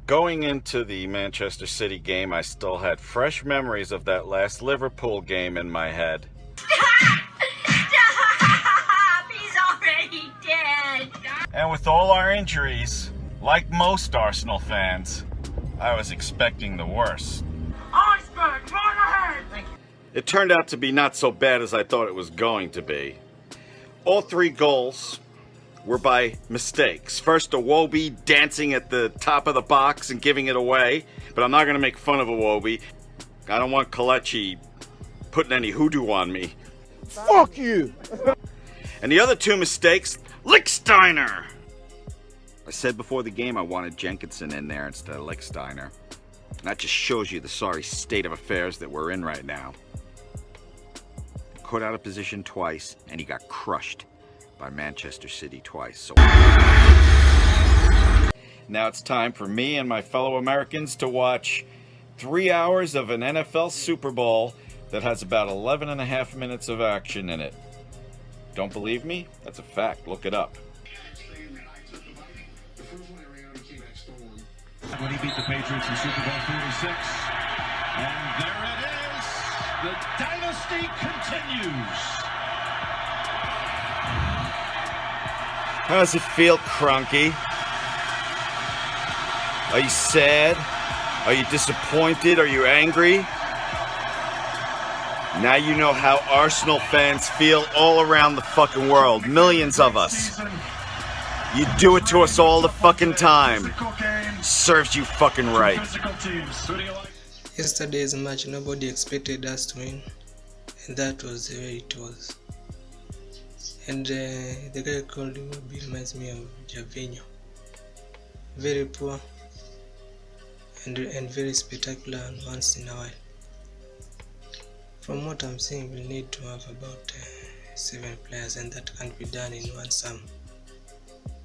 Going into the Manchester City game, I still had fresh memories of that last Liverpool game in my head. Stop! He's already dead! And with all our injuries, like most Arsenal fans, I was expecting the worst. Iceberg, right ahead! Thank you. It turned out to be not so bad as I thought it was going to be. All 3 goals were by mistakes. First, Iwobi dancing at the top of the box and giving it away, but I'm not going to make fun of Iwobi. I don't want Kelechi putting any hoodoo on me. Fuck you! And the other 2 mistakes, Lichtsteiner! I said before the game I wanted Jenkinson in there instead of Lichtsteiner. That just shows you the sorry state of affairs that we're in right now. Caught out of position twice, and he got crushed by Manchester City twice. So now it's time for me and my fellow Americans to watch 3 hours of an NFL Super Bowl that has about 11.5 minutes of action in it. Don't believe me? That's a fact. Look it up. When he beat the Patriots in Super Bowl 46. And there it is. The dynasty continues. How does it feel, Cronky? Are you sad? Are you disappointed? Are you angry? Now you know how Arsenal fans feel all around the fucking world. Millions of us. You do it to us all the fucking time. Serves you fucking right. Yesterday's match, nobody expected us to win, and that was the way it was. And the guy called Iwobi reminds me of Javinho. Very poor and very spectacular once in a while. From what I'm seeing, we'll need to have about 7 players, and that can't be done in one sum.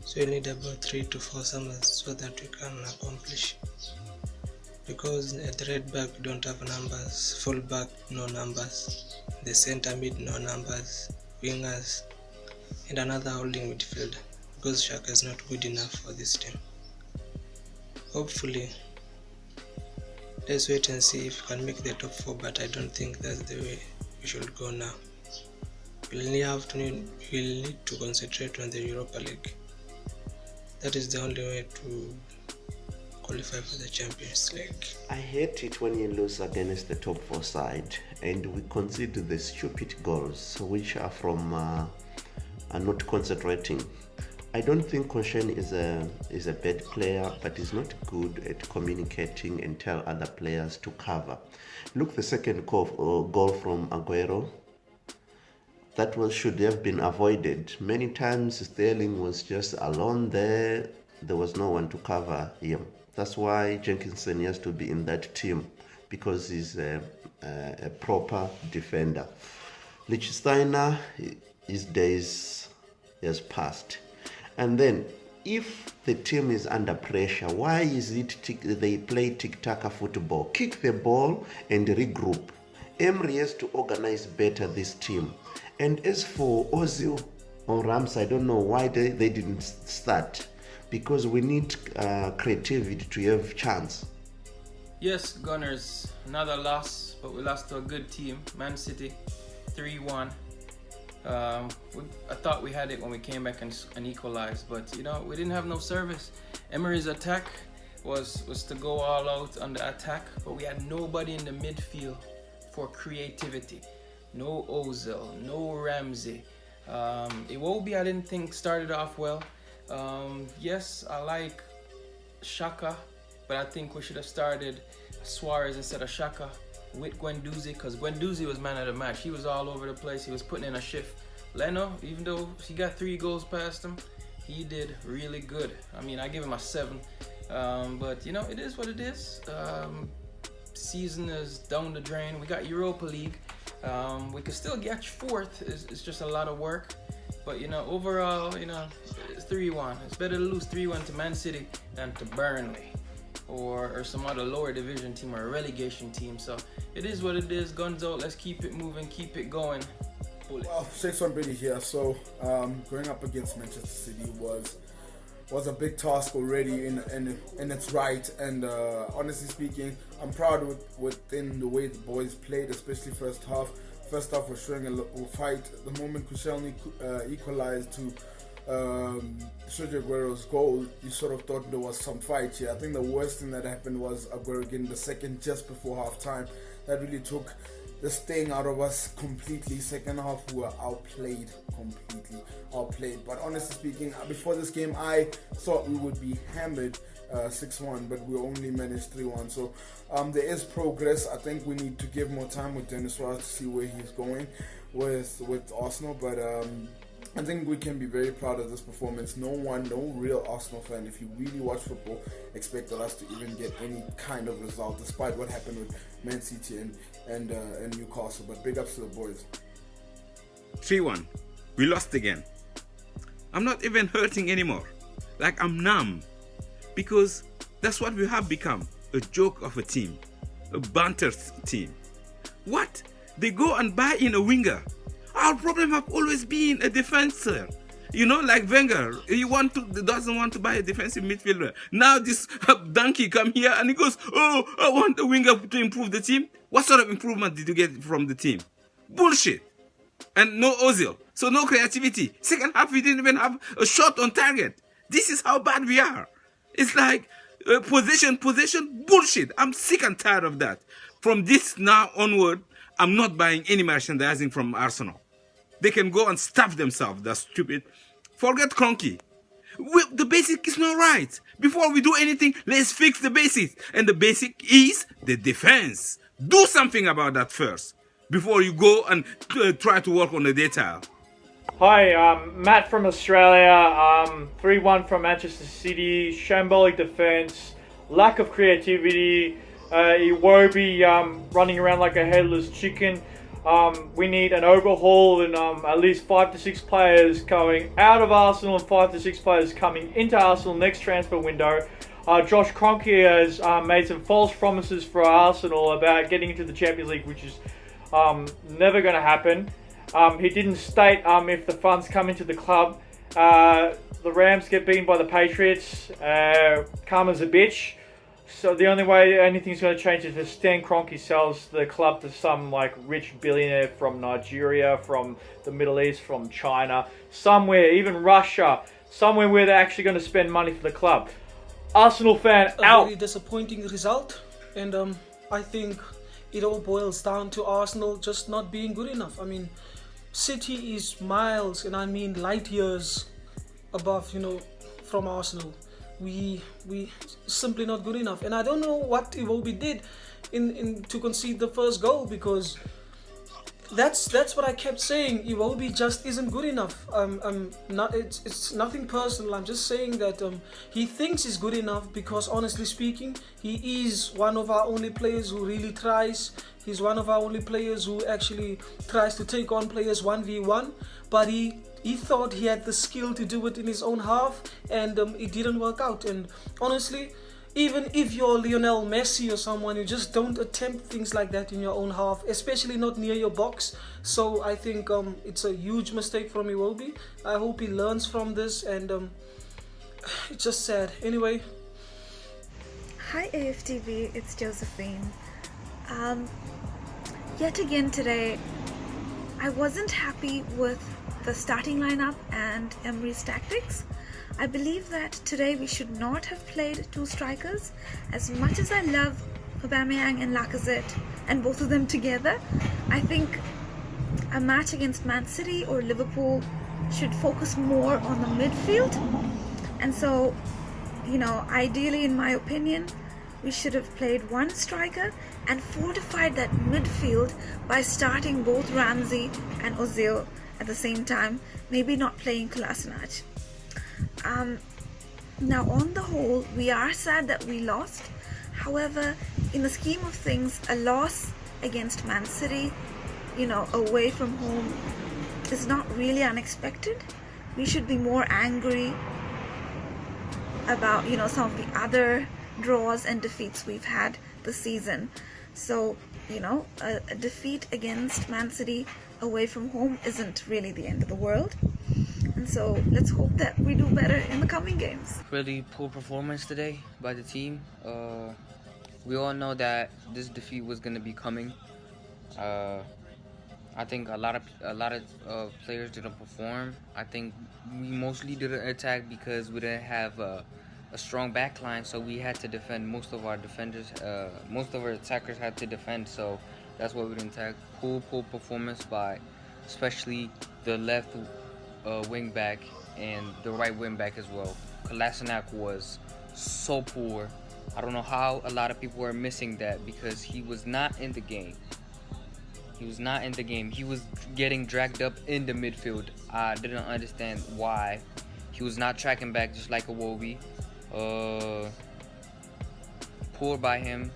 So we'll need about 3 to 4 summers so that we can accomplish. Because at the right back we don't have numbers, full back no numbers, the center mid no numbers, wingers, and another holding midfielder, because Shaka is not good enough for this team. Hopefully, let's wait and see if we can make the top 4, but I don't think that's the way we should go now. We'll need to concentrate on the Europa League. That is the only way to qualify for the Champions League. I hate it when you lose against the top 4 side and we concede the stupid goals which are from are not concentrating. I don't think Koscielny is a bad player, but he's not good at communicating and tell other players to cover. Look, the second goal from Aguero, that should have been avoided. Many times Sterling was just alone there. There was no one to cover him. That's why Jenkinson has to be in that team, because he's a proper defender. Lichtsteiner, his days has passed. And then, if the team is under pressure, why is it they play tic-tac football? Kick the ball and regroup. Emery has to organize better this team. And as for Ozil or Rams, I don't know why they didn't start, because we need creativity to have chance. Yes, Gooners, another loss, but we lost to a good team, Man City, 3-1. I thought we had it when we came back and equalized, but we didn't have no service. Emery's attack was to go all out on the attack, but we had nobody in the midfield for creativity. No Ozil, no Ramsey. Iwobi, I didn't think started off well. Yes, I like Shaka, but I think we should have started Suarez instead of Shaka with Guendouzi, because Guendouzi was man of the match. He was all over the place. He was putting in a shift. Leno, even though he got 3 goals past him, he did really good. I mean, I give him a 7. But it is what it is. Season is down the drain. We got Europa League. We could still get 4th. It's just a lot of work. But overall, it's 3-1. It's better to lose 3-1 to Man City than to Burnley or some other lower division team or a relegation team. So it is what it is. Guns out. Let's keep it moving. Keep it going. Well, 6-1 Brady here. So going up against Manchester City was was a big task already in its right, and honestly speaking, I'm proud within the way the boys played, especially first half. First half was showing a little fight. The moment Koscielny equalized to Sergio Aguero's goal, you sort of thought there was some fight here. I think the worst thing that happened was Aguero getting the second just before half time. That really took the sting out of us completely. Second half we were completely outplayed. But honestly speaking, before this game I thought we would be hammered 6-1, but we only managed 3-1. So there is progress. I think we need to give more time with Dennis Ross to see where he's going with Arsenal, but I think we can be very proud of this performance. No real Arsenal fan, if you really watch football, expected us to even get any kind of result, despite what happened with Man City and Newcastle. But big ups to the boys. 3-1. We lost again. I'm not even hurting anymore. Like, I'm numb. Because that's what we have become. A joke of a team. A banter team. What? They go and buy in a winger. Our problem have always been a defender. You know, like Wenger, he doesn't want to buy a defensive midfielder. Now this donkey come here and he goes, oh, I want a winger to improve the team. What sort of improvement did you get from the team? Bullshit. And no Ozil. So no creativity. Second half, we didn't even have a shot on target. This is how bad we are. It's like possession, bullshit. I'm sick and tired of that. From this now onward, I'm not buying any merchandising from Arsenal. They can go and stuff themselves. That's stupid. Forget Cronky. The basic is not right. Before we do anything, let's fix the basics. And the basic is the defense. Do something about that first before you go and try to work on the detail. Hi, Matt from Australia. 3-1 from Manchester City. Shambolic defense. Lack of creativity. Iwobi running around like a headless chicken. We need an overhaul and at least 5 to 6 players going out of Arsenal and 5 to 6 players coming into Arsenal next transfer window. Josh Kroenke has made some false promises for Arsenal about getting into the Champions League, which is never going to happen. He didn't state if the funds come into the club. The Rams get beaten by the Patriots. Karma's a bitch. So the only way anything's going to change is if Stan Kroenke sells the club to some like rich billionaire from Nigeria, from the Middle East, from China, somewhere, even Russia, somewhere where they're actually going to spend money for the club. Arsenal fan out. A very disappointing result, and I think it all boils down to Arsenal just not being good enough. I mean, City is miles, and I mean light years above, from Arsenal. We simply not good enough, and I don't know what Iwobi did in to concede the first goal, because that's what I kept saying. Iwobi just isn't good enough. It's nothing personal. I'm just saying that he thinks he's good enough because, honestly speaking, he is one of our only players who really tries. He's one of our only players who actually tries to take on players 1v1, but he thought he had the skill to do it in his own half, and it didn't work out. And honestly, even if you're Lionel Messi or someone, you just don't attempt things like that in your own half, especially not near your box. So I think it's a huge mistake from Iwobi. I hope he learns from this, and it's just sad. Anyway. Hi AFTV, it's Josephine. Yet again today, I wasn't happy with the starting lineup and Emery's tactics. I believe that today we should not have played 2 strikers. As much as I love Aubameyang and Lacazette and both of them together, I think a match against Man City or Liverpool should focus more on the midfield. And so, ideally, in my opinion, we should have played 1 striker and fortified that midfield by starting both Ramsey and Ozil at the same time, maybe not playing Kolasinac. Now, on the whole, we are sad that we lost. However, in the scheme of things, a loss against Man City, away from home, is not really unexpected. We should be more angry about, some of the other draws and defeats we've had this season. So, a defeat against Man City away from home isn't really the end of the world. And and so let's hope that we do better in the coming games. Really poor performance today by the team. We all know that this defeat was going to be coming. I think a lot of players didn't perform. I think we mostly didn't attack because we didn't have a strong back line, so we had to defend. Most of our attackers had to defend, so that's why we didn't attack. Poor performance by especially the left wing back and the right wing back as well. Kolasinac was so poor. I don't know how a lot of people were missing that because he was not in the game. He was not in the game. He was getting dragged up in the midfield. I didn't understand why. He was not tracking back just like Iwobi. Poor by him.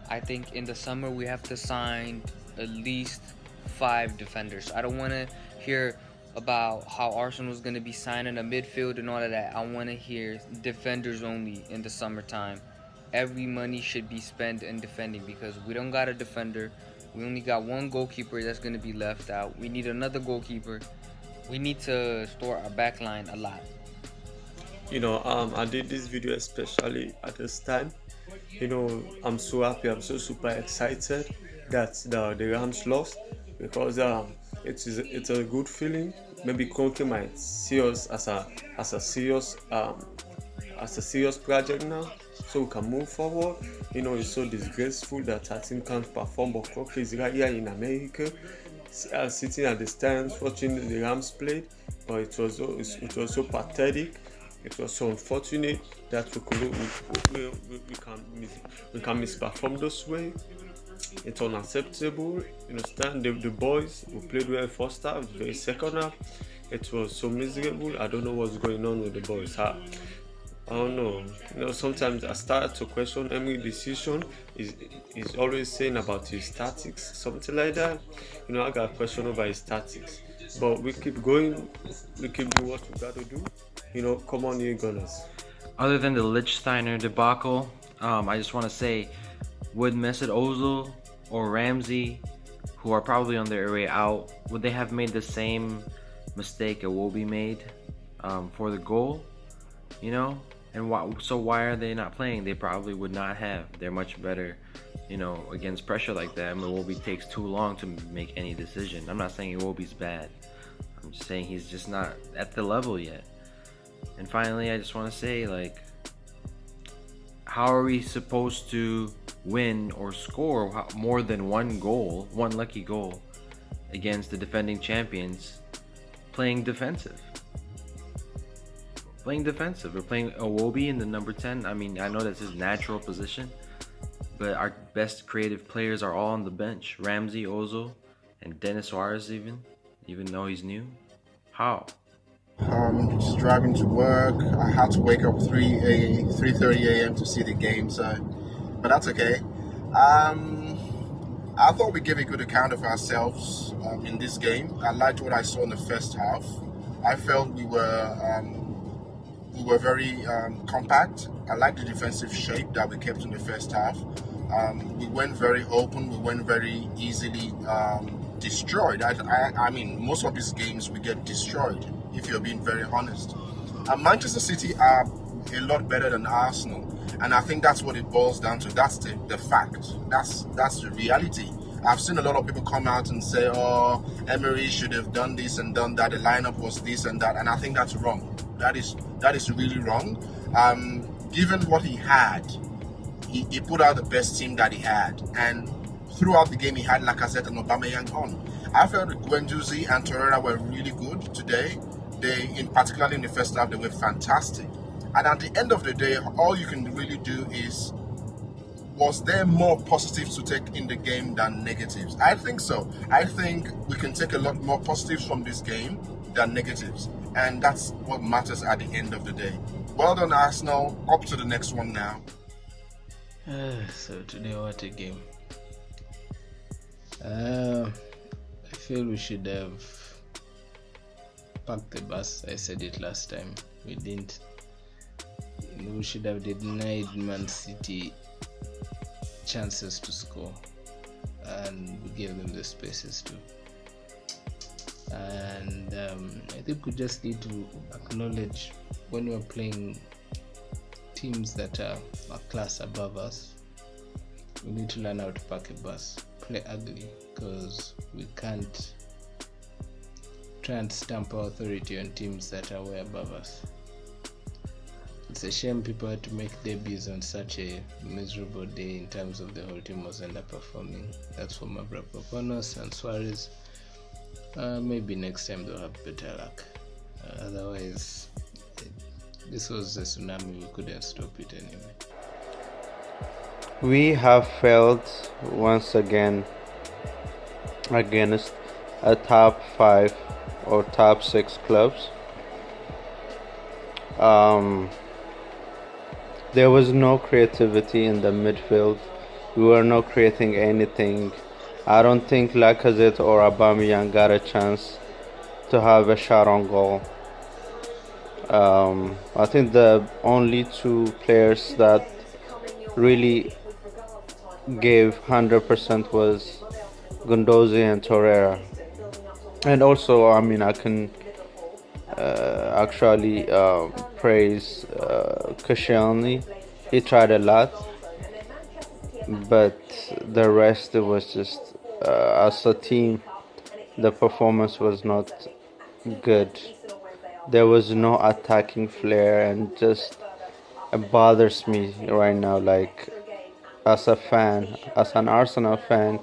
I think in the summer we have to sign at least 5 defenders. I don't want to hear about how Arsenal is going to be signing a midfield and all of that. I want to hear defenders only in the summertime. Every money should be spent in defending because we don't got a defender. We only got one goalkeeper that's going to be left out. We need another goalkeeper. We need to store our back line a lot. You know, I did this video especially at this time. You know, I'm so happy, I'm so super excited that the Rams lost because it's a good feeling. Maybe Conte might see us as a serious project now, so we can move forward. You know, it's so disgraceful that our team can't perform, but Conte is right here in America, sitting at the stands watching the Rams play. But it was so pathetic. It was so unfortunate that we can misperform this way. It's unacceptable. You understand? The boys who played well first half, very second half, it was so miserable. I don't know what's going on with the boys. I don't know. You know, sometimes I start to question Emery's decision. He's always saying about his tactics, something like that. You know, I got a question over his tactics. But we keep going. We keep doing what we got to do. You know, come on, you Gunners. Other than the Lichtsteiner debacle, I just want to say, would Mesut Ozil or Ramsey, who are probably on their way out, would they have made the same mistake Iwobi made for the goal? You know, and why are they not playing? They probably would not have. They're much better, you know, against pressure like that. I mean, Iwobi takes too long to make any decision. I'm not saying Iwobi's bad. I'm just saying he's just not at the level yet. And finally, I just want to say, like, how are we supposed to win or score more than one lucky goal against the defending champions playing defensive? We're playing Iwobi in the number 10. I mean, I know that's his natural position, but our best creative players are all on the bench. Ramsey, Ozil, and Denis Suarez even though he's new. How? Just driving to work. I had to wake up 3:30 a.m. to see the game, but that's okay. I thought we gave a good account of ourselves in this game. I liked what I saw in the first half. I felt we were very compact. I liked the defensive shape that we kept in the first half. We went very open. We went very easily destroyed. I mean, most of these games we get destroyed, if you're being very honest. Manchester City are a lot better than Arsenal, and I think that's what it boils down to. That's the fact. That's the reality. I've seen a lot of people come out and say, oh, Emery should have done this and done that, the lineup was this and that, and I think that's wrong. That is really wrong. Given what he had, he put out the best team that he had, and throughout the game he had Lacazette and Aubameyang on. I felt that Guendouzi and Torreira were really good today. Particularly in the first half, they were fantastic. And at the end of the day, all you can really do is, was there more positives to take in the game than negatives? I think so. I think we can take a lot more positives from this game than negatives. And that's what matters at the end of the day. Well done, Arsenal. Up to the next one now. So today, what a game. I feel we should have packed the bus. I said it last time. We didn't. We should have denied Man City chances to score, and we gave them the spaces to. and I think we just need to acknowledge when we're playing teams that are a class above us, we need to learn how to park a bus, play ugly, because we can't try and stamp our authority on teams that are way above us. It's a shame people had to make debuts on such a miserable day in terms of the whole team was underperforming. That's for Mavropanos and Suarez. Maybe next time they'll have better luck. Otherwise, this was a tsunami, we couldn't stop it anyway. We have failed once again against a top 5 or top 6 clubs. There was no creativity in the midfield. We were not creating anything. I don't think Lacazette or Aubameyang got a chance to have a shot on goal. I think the only 2 players that really gave 100% was Gundozi and Torreira. And also, I mean, I can actually praise Koscielny. He tried a lot, but the rest, it was just as a team, the performance was not good. There was no attacking flair, and just it bothers me right now, like as a fan, as an Arsenal fan,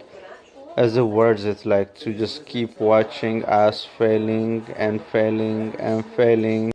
as it words it like to just keep watching us failing and failing and failing.